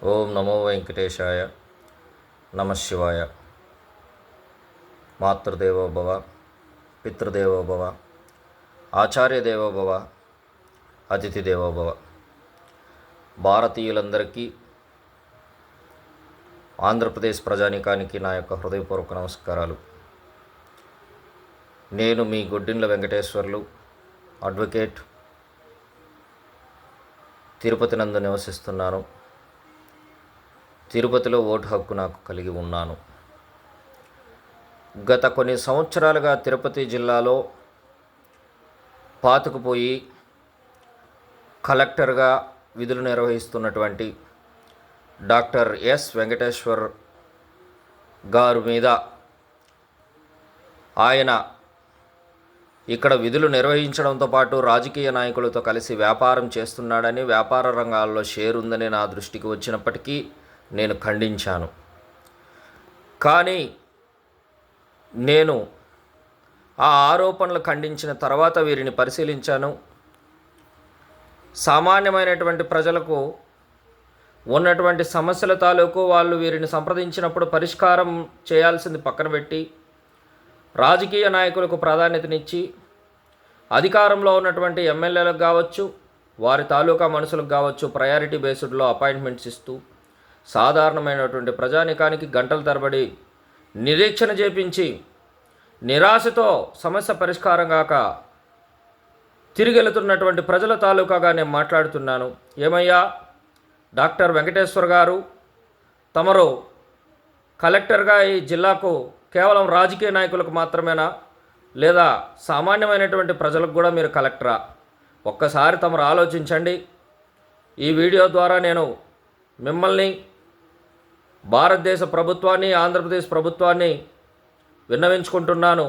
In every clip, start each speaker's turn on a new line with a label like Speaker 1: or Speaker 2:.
Speaker 1: ఓం నమో వెంకటేశాయ. నమశివాయ. మాతృదేవో భవ, పితృదేవో భవ, ఆచార్యదేవో భవ, అతిథి దేవో భవ. భారతీయులందరికీ, ఆంధ్రప్రదేశ్ ప్రజానీకానికి నా యొక్క హృదయపూర్వక నమస్కారాలు. నేను మీ గొడ్డిండ్ల వెంకటేశ్వర్లు, అడ్వకేట్, తిరుపతి నందు నివసిస్తున్నాను. తిరుపతిలో ఓటు హక్కు నాకు కలిగి ఉన్నాను. గత కొన్ని సంవత్సరాలుగా తిరుపతి జిల్లాలో పాతుకుపోయి కలెక్టర్గా విధులు నిర్వహిస్తున్నటువంటి డాక్టర్ ఎస్ వెంకటేశ్వర్ గారు మీద ఆయన ఇక్కడ విధులు నిర్వహించడంతో పాటు రాజకీయ నాయకులతో కలిసి వ్యాపారం చేస్తున్నాడని, వ్యాపార రంగాల్లో షేర్ ఉందని నా దృష్టికి వచ్చినప్పటికీ నేను ఖండించాను. కానీ నేను ఆ ఆరోపణలు ఖండించిన తర్వాత వీరిని పరిశీలించాను. సామాన్యమైనటువంటి ప్రజలకు ఉన్నటువంటి సమస్యల తాలూకు వాళ్ళు వీరిని సంప్రదించినప్పుడు పరిష్కారం చేయాల్సింది పక్కన పెట్టి, రాజకీయ నాయకులకు ప్రాధాన్యతనిచ్చి, అధికారంలో ఉన్నటువంటి ఎమ్మెల్యేలకు కావచ్చు, వారి తాలూకా మనుషులకు కావచ్చు, ప్రయారిటీ బేస్డ్లో అపాయింట్మెంట్స్ ఇస్తూ సాధారణమైనటువంటి ప్రజానికానికి గంటల తరబడి నిరీక్షణ చేపించి, నిరాశతో సమస్య పరిష్కారం కాక తిరిగి వెళుతున్నటువంటి ప్రజల తాలూకాగా నేను మాట్లాడుతున్నాను. ఏమయ్యా డాక్టర్ వెంకటేశ్వర్ గారు, తమరు కలెక్టర్గా ఈ జిల్లాకు కేవలం రాజకీయ నాయకులకు మాత్రమేనా, లేదా సామాన్యమైనటువంటి ప్రజలకు కూడా మీరు కలెక్టరా? ఒక్కసారి తమరు ఆలోచించండి. ఈ వీడియో ద్వారా నేను మిమ్మల్ని, భారతదేశ ప్రభుత్వాన్ని, ఆంధ్రప్రదేశ్ ప్రభుత్వాన్ని విన్నవించుకుంటున్నాను.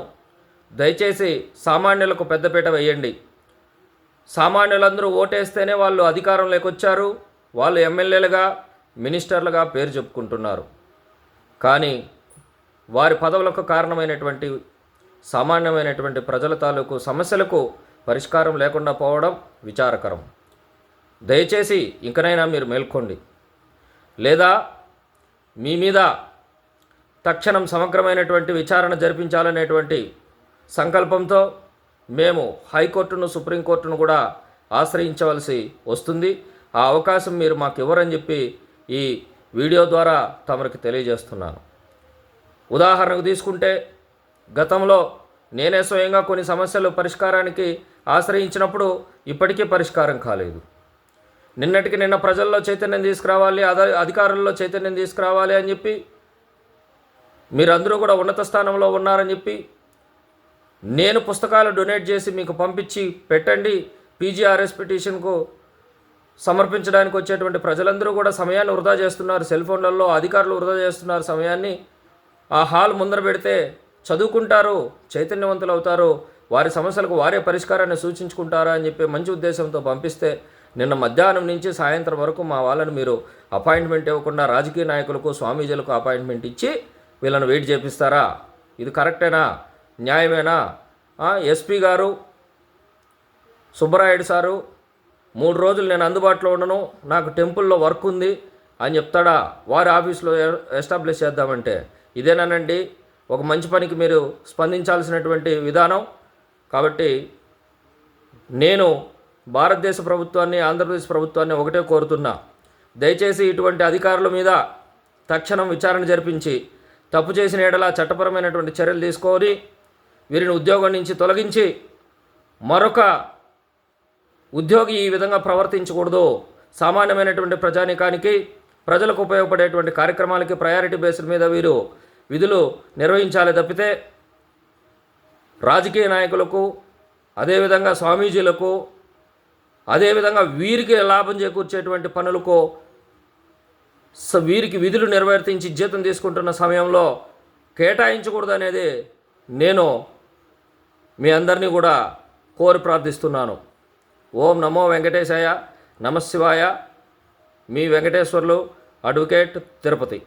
Speaker 1: దయచేసి సామాన్యులకు పెద్దపీట వేయండి. సామాన్యులందరూ ఓటేస్తేనే వాళ్ళు అధికారంలోకి వచ్చారు, వాళ్ళు ఎమ్మెల్యేలుగా, మినిస్టర్లుగా పేరు చెప్పుకుంటున్నారు. కానీ వారి పదవులకు కారణమైనటువంటి సామాన్యమైనటువంటి ప్రజల తాలూకు సమస్యలకు పరిష్కారం లేకుండా పోవడం విచారకరం. దయచేసి ఇంకనైనా మీరు మేల్కోండి. లేదా మీ మీద తక్షణం సమగ్రమైనటువంటి విచారణ జరిపించాలనేటువంటి సంకల్పంతో మేము హైకోర్టును, సుప్రీంకోర్టును కూడా ఆశ్రయించవలసి వస్తుంది. ఆ అవకాశం మీరు మాకు ఇవ్వరని చెప్పి ఈ వీడియో ద్వారా తమరికి తెలియజేస్తున్నాను. ఉదాహరణకు తీసుకుంటే, గతంలో నేనే స్వయంగా కొన్ని సమస్యలు పరిష్కారానికి ఆశ్రయించినప్పుడు ఇప్పటికీ పరిష్కారం కాలేదు. నిన్నటికి నిన్న ప్రజల్లో చైతన్యం తీసుకురావాలి, అధికారుల్లో చైతన్యం తీసుకురావాలి అని చెప్పి, మీరందరూ కూడా ఉన్నత స్థానంలో ఉన్నారని చెప్పి నేను పుస్తకాలు డొనేట్ చేసి మీకు పంపించి పెట్టండి, పీజీఆర్ఎస్ పిటిషన్కు సమర్పించడానికి వచ్చేటువంటి ప్రజలందరూ కూడా సమయాన్ని వృధా చేస్తున్నారు. సెల్ ఫోన్లలో అధికారులు వృధా చేస్తున్నారు సమయాన్ని. ఆ హాల్ ముందర పెడితే చదువుకుంటారు, చైతన్యవంతులు అవుతారు, వారి సమస్యలకు వారే పరిష్కారాన్ని సూచించుకుంటారా అని చెప్పి మంచి ఉద్దేశంతో పంపిస్తే, నిన్న మధ్యాహ్నం నుంచి సాయంత్రం వరకు మా వాళ్ళని మీరు అపాయింట్మెంట్ ఇవ్వకుండా రాజకీయ నాయకులకు, స్వామీజీలకు అపాయింట్మెంట్ ఇచ్చి వీళ్ళని వెయిట్ చేపిస్తారా? ఇది కరెక్టేనా? న్యాయమేనా? ఎస్పీ గారు, సుబ్బరాయుడు సారు, 3 రోజులు నేను అందుబాటులో ఉండను, నాకు టెంపుల్లో వర్క్ ఉంది అని చెప్తాడా? వారి ఆఫీస్లో ఎస్టాబ్లిష్ చేద్దామంటే ఇదేనానండి ఒక మంచి పనికి మీరు స్పందించాల్సినటువంటి విధానం? కాబట్టి నేను భారతదేశ ప్రభుత్వాన్ని, ఆంధ్రప్రదేశ్ ప్రభుత్వాన్ని ఒకటే కోరుతున్నా, దయచేసి ఇటువంటి అధికారుల మీద తక్షణం విచారణ జరిపించి, తప్పు చేసిన ఎడల చట్టపరమైనటువంటి చర్యలు తీసుకొని వీరిని ఉద్యోగం నుంచి తొలగించి, మరొక ఉద్యోగి ఈ విధంగా ప్రవర్తించకూడదు. సామాన్యమైనటువంటి ప్రజానీకానికి, ప్రజలకు ఉపయోగపడేటువంటి కార్యక్రమాలకి ప్రయారిటీ బేస్డ్ మీద వీరు విధులు నిర్వహించాలి తప్పితే, రాజకీయ నాయకులకు, అదేవిధంగా స్వామీజీలకు, అదేవిధంగా వీరికి లాభం చేకూర్చేటువంటి పనులకు వీరికి విధులు నిర్వర్తించి జీతం తీసుకుంటున్న సమయంలో కేటాయించకూడదు అనేది నేను మీ అందరినీ కూడా కోరి ప్రార్థిస్తున్నాను. ఓం నమో వెంకటేశాయ. నమశివాయ. మీ వెంకటేశ్వర్లు, అడ్వకేట్, తిరుపతి.